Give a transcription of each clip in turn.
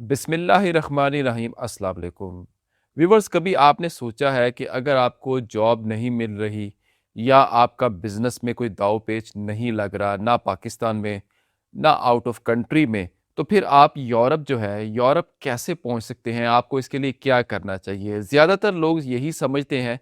बिस्मिल्लाहिर्रहमानिर्रहीम अस्सलाम वालेकुम। व्यूवर्स, कभी आपने सोचा है कि अगर आपको जॉब नहीं मिल रही या आपका बिजनेस में कोई दाव पेच नहीं लग रहा, ना पाकिस्तान में ना आउट ऑफ कंट्री में, तो फिर आप यूरोप जो है यूरोप कैसे पहुंच सकते हैं? आपको इसके लिए क्या करना चाहिए? ज़्यादातर लोग यही समझते हैं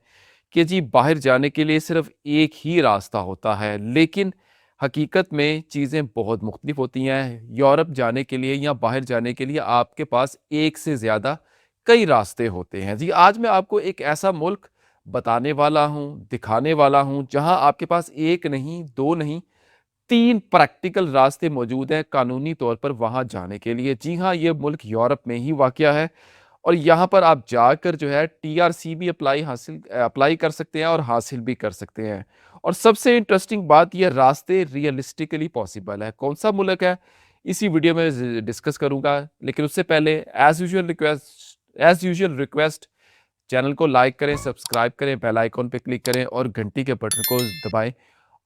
कि जी बाहर जाने के लिए सिर्फ एक ही रास्ता होता है, लेकिन हकीकत में चीज़ें बहुत मुख्तलिफ होती हैं। यूरोप जाने के लिए या बाहर जाने के लिए आपके पास एक से ज़्यादा कई रास्ते होते हैं। जी, आज मैं आपको एक ऐसा मुल्क बताने वाला हूँ, दिखाने वाला हूँ, जहाँ आपके पास एक नहीं, दो नहीं, 3 प्रैक्टिकल रास्ते मौजूद हैं कानूनी तौर पर वहाँ जाने के लिए। जी हाँ, ये मुल्क यूरोप में ही वाक़या है और यहाँ पर आप जाकर जो है टीआरसी भी अप्लाई कर सकते हैं और हासिल भी कर सकते हैं। और सबसे इंटरेस्टिंग बात, ये रास्ते रियलिस्टिकली पॉसिबल है। कौन-सा मुल्क है? इसी वीडियो में डिस्कस करूँगा। लेकिन उससे पहले एज़ यूजुअल रिक्वेस्ट, चैनल को लाइक करें, सब्सक्राइब करें, बेल आइकन पे क्लिक करें और घंटी के बटन को दबाएँ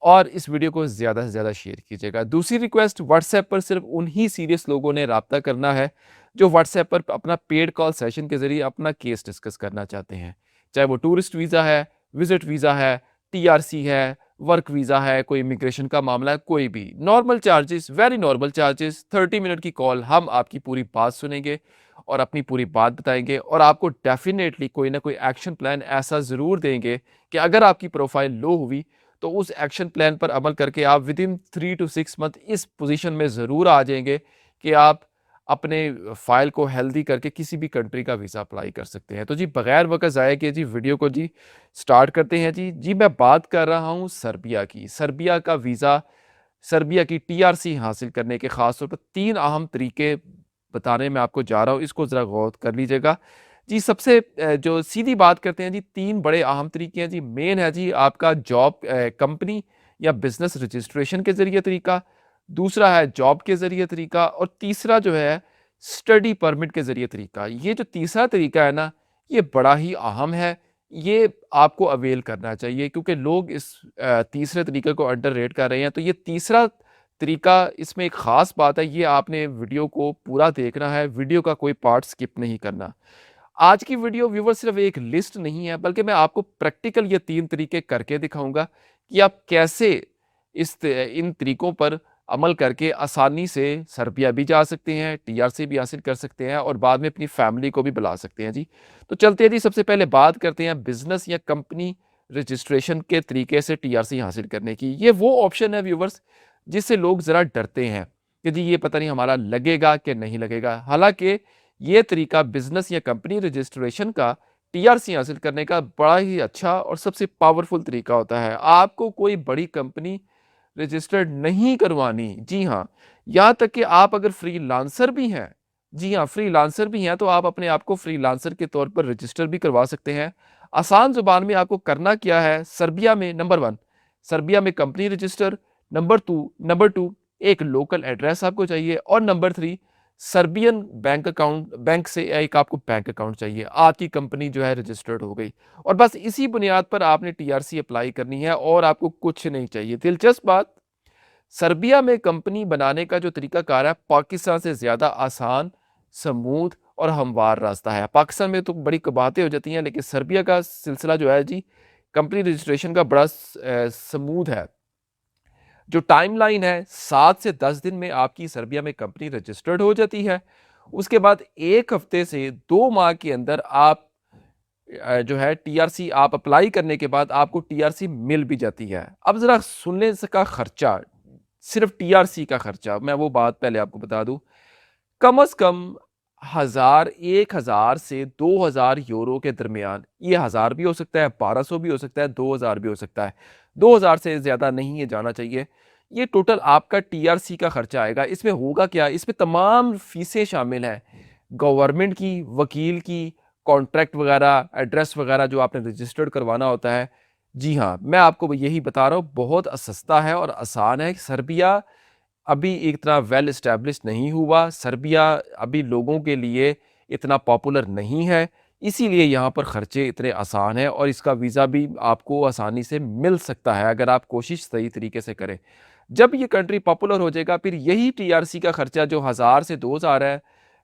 और इस वीडियो को ज़्यादा से ज़्यादा शेयर कीजिएगा। दूसरी रिक्वेस्ट, व्हाट्सएप पर सिर्फ उन्हीं सीरियस लोगों ने राब्ता करना है जो व्हाट्सएप पर अपना पेड कॉल सेशन के ज़रिए अपना केस डिस्कस करना चाहते हैं। चाहे वो टूरिस्ट वीज़ा है, विज़िट वीज़ा है, टीआरसी है, वर्क वीज़ा है, कोई इमिग्रेशन का मामला है, कोई भी। Normal charges, very normal charges, 30 minute की कॉल, हम आपकी पूरी बात सुनेंगे और अपनी पूरी बात बताएँगे और आपको डेफ़िनेटली कोई ना कोई एक्शन प्लान ऐसा ज़रूर देंगे कि अगर आपकी प्रोफ़ाइल लो हुई तो उस एक्शन प्लान पर अमल करके आप विद इन 3 टू 6 मंथ इस पोजीशन में ज़रूर आ जाएँगे कि आप अपने फ़ाइल को हेल्दी करके किसी भी कंट्री का वीज़ा अप्लाई कर सकते हैं। तो जी, बगैर वक़्त ज़ाया किए जी वीडियो को जी स्टार्ट करते हैं जी। जी, मैं बात कर रहा हूँ सर्बिया की। सर्बिया का वीज़ा, सर्बिया की टीआरसी हासिल करने के ख़ास तौर पर 3 अहम तरीके बताने मैं आपको जा रहा हूँ, इसको ज़रा गौर कर लीजिएगा। जी, सबसे जो सीधी बात करते हैं जी, 3 बड़े अहम तरीके हैं जी। मेन है जी आपका जॉब कंपनी या बिज़नेस रजिस्ट्रेशन के ज़रिए तरीका, दूसरा है जॉब के ज़रिए तरीका और तीसरा जो है स्टडी परमिट के ज़रिए तरीका। ये जो तीसरा तरीका है ना, ये बड़ा ही अहम है। ये आपको अवेल करना चाहिए क्योंकि लोग इस तीसरे तरीके को अंडररेट कर रहे हैं। तो ये तीसरा तरीका, इसमें एक ख़ास बात है, ये आपने वीडियो को पूरा देखना है, वीडियो का कोई पार्ट स्किप नहीं करना। आज की वीडियो व्यूअर सिर्फ एक लिस्ट नहीं है, बल्कि मैं आपको प्रैक्टिकल ये 3 तरीके करके दिखाऊँगा कि आप कैसे इन तरीकों पर अमल करके आसानी से सर्बिया भी जा सकते हैं, टीआरसी भी हासिल कर सकते हैं और बाद में अपनी फैमिली को भी बुला सकते हैं जी। तो चलते हैं जी, सबसे पहले बात करते हैं बिज़नेस या कंपनी रजिस्ट्रेशन के तरीके से टीआरसी हासिल करने की। ये वो ऑप्शन है व्यूअर्स जिससे लोग ज़रा डरते हैं कि जी ये पता नहीं हमारा लगेगा कि नहीं लगेगा। हालाँकि ये तरीका बिज़नेस या कंपनी रजिस्ट्रेशन का टीआरसी हासिल करने का बड़ा ही अच्छा और सबसे पावरफुल तरीका होता है। आपको कोई बड़ी कंपनी रजिस्टर्ड नहीं करवानी। जी हाँ, यहाँ तक कि आप अगर फ्रीलांसर भी हैं, जी हाँ, फ्रीलांसर भी हैं, तो आप अपने आप को फ्रीलांसर के तौर पर रजिस्टर भी करवा सकते हैं। आसान ज़ुबान में आपको करना क्या है, सर्बिया में नंबर 1, सर्बिया में कंपनी रजिस्टर, नंबर 2 एक लोकल एड्रेस आपको चाहिए और नंबर 3 सर्बियन बैंक से एक आपको बैंक अकाउंट चाहिए। आपकी कंपनी जो है रजिस्टर्ड हो गई और बस इसी बुनियाद पर आपने टीआरसी अप्लाई करनी है और आपको कुछ नहीं चाहिए। दिलचस्प बात, सर्बिया में कंपनी बनाने का जो तरीकाकार है, पाकिस्तान से ज़्यादा आसान, स्मूथ और हमवार रास्ता है। पाकिस्तान में तो बड़ी बातें हो जाती हैं, लेकिन सर्बिया का सिलसिला जो है जी, कंपनी रजिस्ट्रेशन का बड़ा स्मूथ है। जो टाइमलाइन है, 7 से 10 दिन में आपकी सर्बिया में कंपनी रजिस्टर्ड हो जाती है। उसके बाद 1 हफ्ते से 2 माह के अंदर आप जो है टीआरसी आप अप्लाई करने के बाद आपको टीआरसी मिल भी जाती है। अब ज़रा सुनने का खर्चा, सिर्फ टीआरसी का खर्चा, मैं वो बात पहले आपको बता दूँ, कम से कम 1000 से 2000 यूरो के दरमियान, ये 1000 भी हो सकता है, 1200 भी हो सकता है, 2000 भी हो सकता है। 2000 से ज़्यादा नहीं ये जाना चाहिए। ये टोटल आपका टीआरसी का खर्चा आएगा। इसमें होगा क्या? इसमें तमाम फीसें शामिल हैं, गवर्नमेंट की, वकील की, कॉन्ट्रैक्ट वगैरह, एड्रेस वगैरह जो आपने रजिस्टर्ड करवाना होता है। जी हाँ, मैं आपको यही बता रहा हूँ, बहुत सस्ता है और आसान है। सर्बिया अभी इतना वेल एस्टेब्लिश नहीं हुआ, सर्बिया अभी लोगों के लिए इतना पॉपुलर नहीं है, इसीलिए यहाँ पर खर्चे इतने आसान हैं और इसका वीज़ा भी आपको आसानी से मिल सकता है अगर आप कोशिश सही तरीके से करें। जब ये कंट्री पॉपुलर हो जाएगा, फिर यही टीआरसी का खर्चा जो 1000 से 2000 है,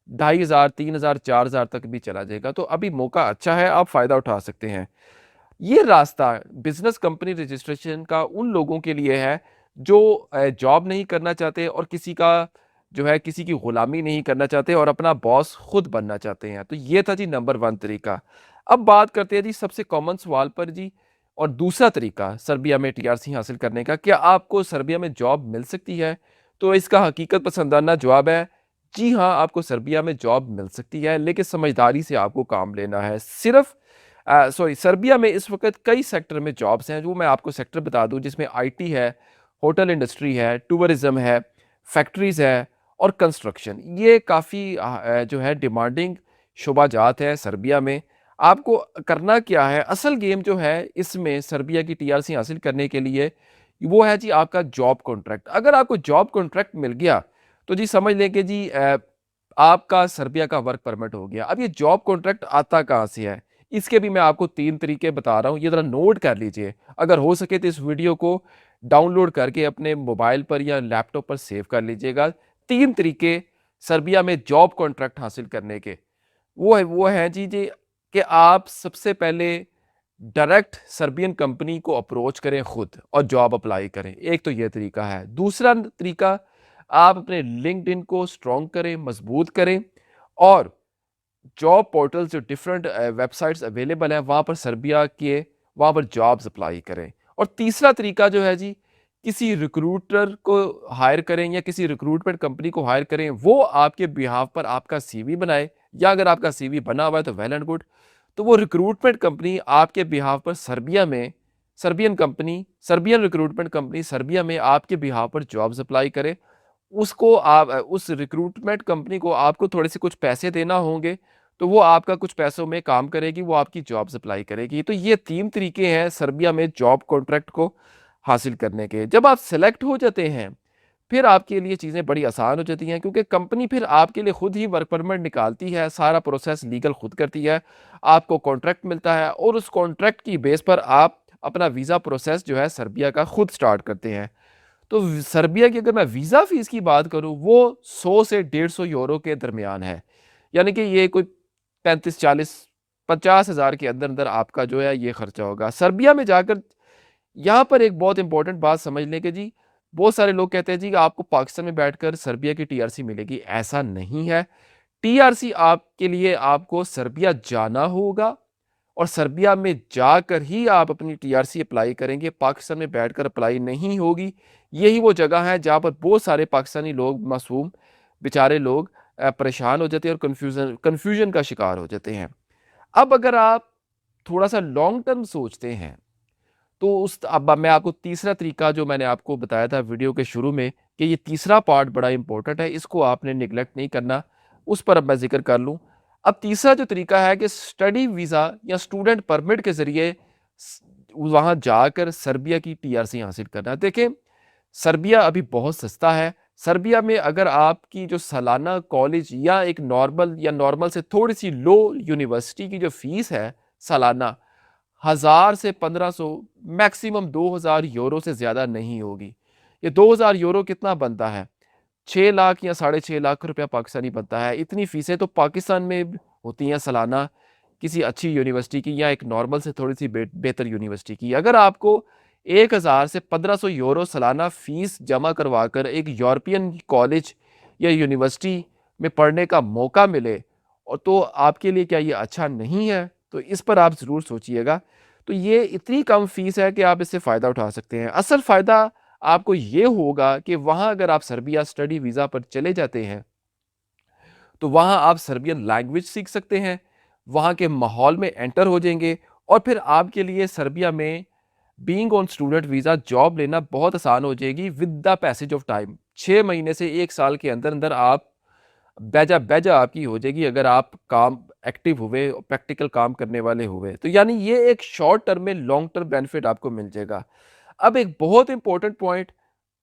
2,500, 3,000, 4,000 तक भी चला जाएगा। तो अभी मौका अच्छा है, आप फ़ायदा उठा सकते हैं। ये रास्ता बिज़नेस कंपनी रजिस्ट्रेशन का उन लोगों के लिए है जो जॉब नहीं करना चाहते और किसी का जो है किसी की गुलामी नहीं करना चाहते और अपना बॉस खुद बनना चाहते हैं। तो ये था जी नंबर 1 तरीका। अब बात करते हैं जी सबसे कॉमन सवाल पर जी, और दूसरा तरीका सर्बिया में टीआरसी हासिल करने का, क्या आपको सर्बिया में जॉब मिल सकती है? तो इसका हकीकत पसंदाना जवाब है, जी हाँ, आपको सर्बिया में जॉब मिल सकती है, लेकिन समझदारी से आपको काम लेना है। सिर्फ सर्बिया में इस वक़्त कई सेक्टर में जॉब्स हैं, जो मैं आपको सेक्टर बता दूँ, जिसमें आईटी है, होटल इंडस्ट्री है, टूरिज़्म है, फैक्ट्रीज़ है और कंस्ट्रक्शन। ये काफ़ी जो है डिमांडिंग शोबाजात है सर्बिया में। आपको करना क्या है, असल गेम जो है इसमें सर्बिया की टीआरसी हासिल करने के लिए, वो है जी आपका जॉब कॉन्ट्रैक्ट। अगर आपको जॉब कॉन्ट्रैक्ट मिल गया, तो जी समझ लें कि जी आपका सर्बिया का वर्क परमिट हो गया। अब ये जॉब कॉन्ट्रैक्ट आता कहाँ से है? इसके भी मैं आपको 3 तरीके बता रहा हूँ, ये ज़रा नोट कर लीजिए। अगर हो सके तो इस वीडियो को डाउनलोड करके अपने मोबाइल पर या लैपटॉप पर सेव कर लीजिएगा। 3 तरीके सर्बिया में जॉब कॉन्ट्रैक्ट हासिल करने के। वो है जी कि आप सबसे पहले डायरेक्ट सर्बियन कंपनी को अप्रोच करें खुद और जॉब अप्लाई करें। एक तो ये तरीका है। दूसरा तरीका, आप अपने लिंक्डइन को स्ट्रॉन्ग करें, मजबूत करें और जॉब पोर्टल्स जो डिफरेंट वेबसाइट्स अवेलेबल हैं वहाँ पर सर्बिया के वहाँ पर जॉब्स अप्लाई करें। और तीसरा तरीका जो है जी, किसी रिक्रूटर को हायर करें या किसी रिक्रूटमेंट कंपनी को हायर करें, वो आपके बिहाफ पर आपका सीवी बनाए, या अगर आपका सीवी बना हुआ है तो वेल एंड गुड। तो वो रिक्रूटमेंट कंपनी आपके बिहाफ पर सर्बिया में, सर्बियन रिक्रूटमेंट कंपनी सर्बिया में आपके बिहाफ पर जॉब्स अप्लाई करे। उसको आप उस रिक्रूटमेंट कंपनी को आपको थोड़े से कुछ पैसे देना होंगे, तो वो आपका कुछ पैसों में काम करेगी, वो आपकी जॉब सप्लाई करेगी। तो ये 3 तरीके हैं सर्बिया में जॉब कॉन्ट्रैक्ट को हासिल करने के। जब आप सेलेक्ट हो जाते हैं, फिर आपके लिए चीज़ें बड़ी आसान हो जाती हैं, क्योंकि कंपनी फिर आपके लिए खुद ही वर्क परमिट निकालती है, सारा प्रोसेस लीगल खुद करती है, आपको कॉन्ट्रैक्ट मिलता है और उस कॉन्ट्रैक्ट की बेस पर आप अपना वीज़ा प्रोसेस जो है सर्बिया का खुद स्टार्ट करते हैं। तो सर्बिया की अगर मैं वीज़ा फ़ीस की बात करूँ, वो 100 से 150 यूरो के दरमियान है। यानी कि ये कोई 35, 40, 50 हज़ार के अंदर-अंदर आपका जो है ये खर्चा होगा। सर्बिया में जाकर यहाँ पर एक बहुत इंपॉर्टेंट बात समझ लें कि जी, बहुत सारे लोग कहते हैं जी कि आपको पाकिस्तान में बैठकर सर्बिया की टीआरसी मिलेगी, ऐसा नहीं है। टीआरसी आपके लिए आपको सर्बिया जाना होगा और सर्बिया में जाकर ही आप अपनी टीआरसी अप्लाई करेंगे, पाकिस्तान में बैठकर अप्लाई नहीं होगी। यही वो जगह है जहाँ पर बहुत सारे पाकिस्तानी लोग, मासूम बेचारे लोग परेशान हो जाते हैं और कन्फ्यूजन का शिकार हो जाते हैं। अब अगर आप थोड़ा-सा लॉन्ग टर्म सोचते हैं, तो उस अब मैं आपको तीसरा तरीका जो मैंने आपको बताया था वीडियो के शुरू में, कि ये तीसरा पार्ट बड़ा इंपॉर्टेंट है, इसको आपने निगलेक्ट नहीं करना, उस पर अब मैं ज़िक्र कर लूँ। अब तीसरा जो तरीका है कि स्टडी वीज़ा या स्टूडेंट परमिट के ज़रिए वहाँ जाकर सर्बिया की टीआरसी हासिल करना। देखें, सर्बिया अभी बहुत सस्ता है। सर्बिया में अगर आपकी जो सालाना कॉलेज या एक नॉर्मल या नॉर्मल से थोड़ी सी लो यूनिवर्सिटी की जो फीस है सालाना, 1000 से 1500, मैक्सिमम 2000 यूरो से ज़्यादा नहीं होगी। ये 2000 यूरो कितना बनता है? 6 लाख या साढ़े 6 लाख रुपया पाकिस्तानी बनता है। इतनी फ़ीसें तो पाकिस्तान में होती हैं सालाना, किसी अच्छी यूनिवर्सिटी की या एक नॉर्मल से थोड़ी-सी बेहतर यूनिवर्सिटी की। अगर आपको 1000 से 1500 यूरो सालाना फ़ीस जमा करवाकर एक यूरोपियन कॉलेज या यूनिवर्सिटी में पढ़ने का मौका मिले, और तो आपके लिए क्या ये अच्छा नहीं है? तो इस पर आप ज़रूर सोचिएगा। तो ये इतनी कम फ़ीस है कि आप इससे फ़ायदा उठा सकते हैं। असल फ़ायदा आपको ये होगा कि वहाँ अगर आप सर्बिया स्टडी वीज़ा पर चले जाते हैं, तो वहाँ आप सर्बियन लैंग्वेज सीख सकते हैं, वहाँ के माहौल में एंटर हो जाएँगे और फिर आपके लिए सर्बिया में being on student visa job लेना बहुत आसान हो जाएगी with the passage of time. 6 महीने से 1 साल के अंदर-अंदर आप बेजा आपकी हो जाएगी, अगर आप काम एक्टिव हुए, प्रैक्टिकल काम करने वाले हुए। तो यानी ये एक शॉर्ट टर्म में लॉन्ग टर्म बेनिफिट आपको मिल जाएगा। अब एक बहुत इंपॉर्टेंट पॉइंट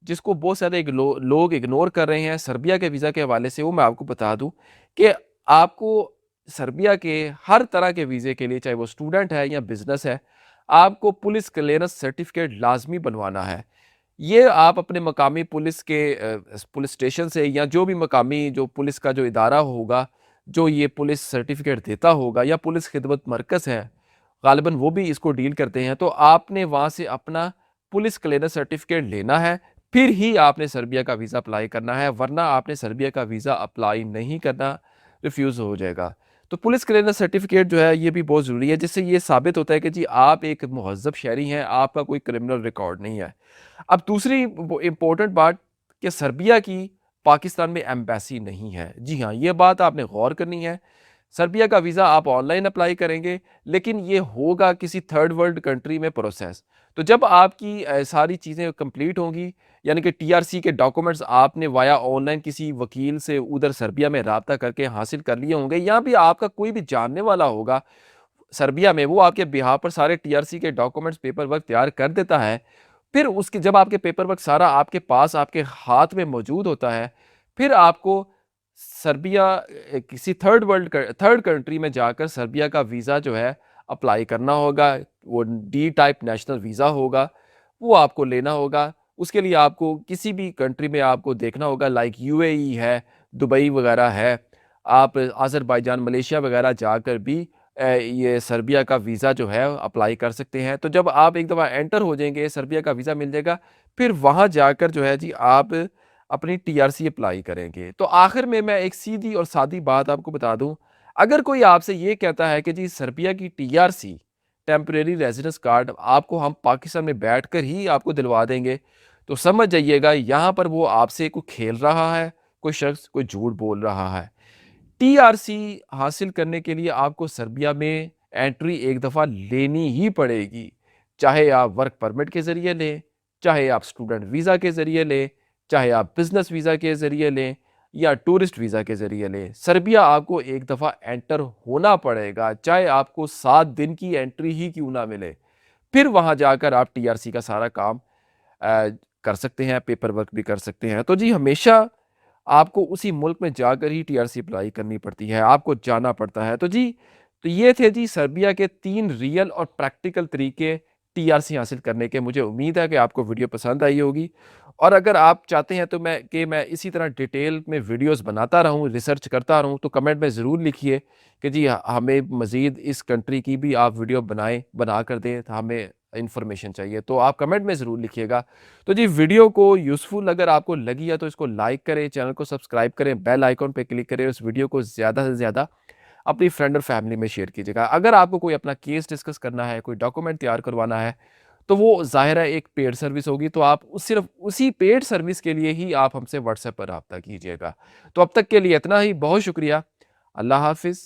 जिसको बहुत सारे लोग इग्नोर कर रहे हैं सर्बिया के वीज़ा के हवाले से, वो मैं आपको बता दूं कि आपको सर्बिया के हर तरह के वीज़े के लिए, चाहे वो स्टूडेंट है या बिजनेस है, आपको पुलिस क्लियरेंस सर्टिफिकेट लाजमी बनवाना है। ये आप अपने मकामी पुलिस के पुलिस स्टेशन से या जो भी मकामी जो पुलिस का जो इदारा होगा, जो ये पुलिस सर्टिफ़िकेट देता होगा या पुलिस खिदमत मरकज़ है, ग़ालिबन वो भी इसको डील करते हैं, तो आपने वहाँ से अपना पुलिस क्लियरेंस सर्टिफ़िकेट लेना है, फिर ही आपने सर्बिया का वीज़ा अप्लाई करना है, वरना आपने सर्बिया का वीज़ा अप्लाई नहीं करना, रिफ्यूज़ हो जाएगा। तो पुलिस क्लियरेंस सर्टिफ़िकेट जो है ये भी बहुत ज़रूरी है, जिससे ये साबित होता है कि जी आप एक मुहज़्ज़ब शहरी हैं, आपका कोई क्रिमिनल रिकॉर्ड नहीं है। अब दूसरी इम्पोर्टेंट बात कि सर्बिया की पाकिस्तान में एम्बेसी नहीं है। जी हाँ, ये बात आपने गौर करनी है। सर्बिया का वीज़ा आप ऑनलाइन अप्लाई करेंगे, लेकिन ये होगा किसी थर्ड वर्ल्ड कंट्री में प्रोसेस। तो जब आपकी सारी चीज़ें कंप्लीट होंगी, यानी कि टीआरसी के डॉक्यूमेंट्स आपने वाया ऑनलाइन किसी वकील से उधर सर्बिया में राब्ता करके हासिल कर लिए होंगे, या भी आपका कोई भी जानने वाला होगा सर्बिया में, वो आपके बिहाफ पर सारे टीआरसी के डॉक्यूमेंट्स पेपर वर्क तैयार कर देता है। फिर उसके जब आपके पेपर वर्क सारा आपके पास आपके हाथ में मौजूद होता है, फिर आपको सर्बिया किसी थर्ड कंट्री में जाकर सर्बिया का वीज़ा जो है अप्लाई करना होगा। वो डी टाइप नेशनल वीज़ा होगा, वो आपको लेना होगा। उसके लिए आपको किसी भी कंट्री में आपको देखना होगा, लाइक यूएई है, दुबई वगैरह है। आप अज़रबैजान, मलेशिया वगैरह जाकर भी ये सर्बिया का वीज़ा जो है अप्लाई कर सकते हैं। तो जब आप एक दफ़ा एंटर हो जाएँगे, सर्बिया का वीज़ा मिल जाएगा, फिर वहाँ जाकर जो है जी आप अपनी टीआरसी अप्लाई करेंगे। तो आखिर में मैं एक सीधी और सादी बात आपको बता दूँ, अगर कोई आपसे ये कहता है कि जी सर्बिया की टीआरसी, टेम्परेरी रेज़िडेंस कार्ड आपको हम पाकिस्तान में बैठकर ही आपको दिलवा देंगे, तो समझ जाइएगा यहाँ पर वो आपसे कोई खेल रहा है, कोई शख्स कोई झूठ बोल रहा है। टीआरसी हासिल करने के लिए आपको सर्बिया में एंट्री एक दफ़ा लेनी ही पड़ेगी। चाहे आप वर्क परमिट के ज़रिए लें, चाहे आप स्टूडेंट वीज़ा के ज़रिए लें, चाहे आप बिज़नेस वीज़ा के ज़रिए लें या टूरिस्ट वीज़ा के ज़रिए लें। सर्बिया आपको एक दफ़ा एंटर होना पड़ेगा, चाहे आपको 7 दिन की एंट्री ही क्यों ना मिले। फिर वहाँ जाकर आप टीआरसी का सारा काम कर सकते हैं, पेपर वर्क भी कर सकते हैं। तो जी हमेशा आपको उसी मुल्क में जाकर ही टीआरसी अप्लाई करनी पड़ती है, आपको जाना पड़ता है। तो जी, तो ये थे जी सर्बिया के 3 रियल और प्रैक्टिकल तरीके टीआरसी हासिल करने के। मुझे उम्मीद है कि आपको वीडियो पसंद आई होगी, और अगर आप चाहते हैं तो मैं इसी तरह डिटेल में वीडियोज़ बनाता रहूँ, रिसर्च करता रहूँ, तो कमेंट में ज़रूर लिखिए कि जी हमें मज़ीद इस कंट्री की भी आप वीडियो बना कर दें, तो हमें इन्फॉर्मेशन चाहिए। तो आप कमेंट में ज़रूर लिखिएगा। तो जी वीडियो को यूज़फुल अगर आपको लगी है तो इसको लाइक करें, चैनल को सब्सक्राइब करें, बेल आइकॉन पे क्लिक करें, उस वीडियो को ज़्यादा से ज़्यादा अपनी फ्रेंड और फैमिली में शेयर कीजिएगा। अगर आपको कोई अपना केस डिस्कस करना है, कोई डॉक्यूमेंट तैयार करवाना है, तो वो ज़ाहिर है एक पेड सर्विस होगी, तो आप सिर्फ़ उसी पेड सर्विस के लिए ही आप हमसे व्हाट्सएप पर राब्ता कीजिएगा। तो अब तक के लिए इतना ही, बहुत शुक्रिया। अल्लाह हाफ़िज़।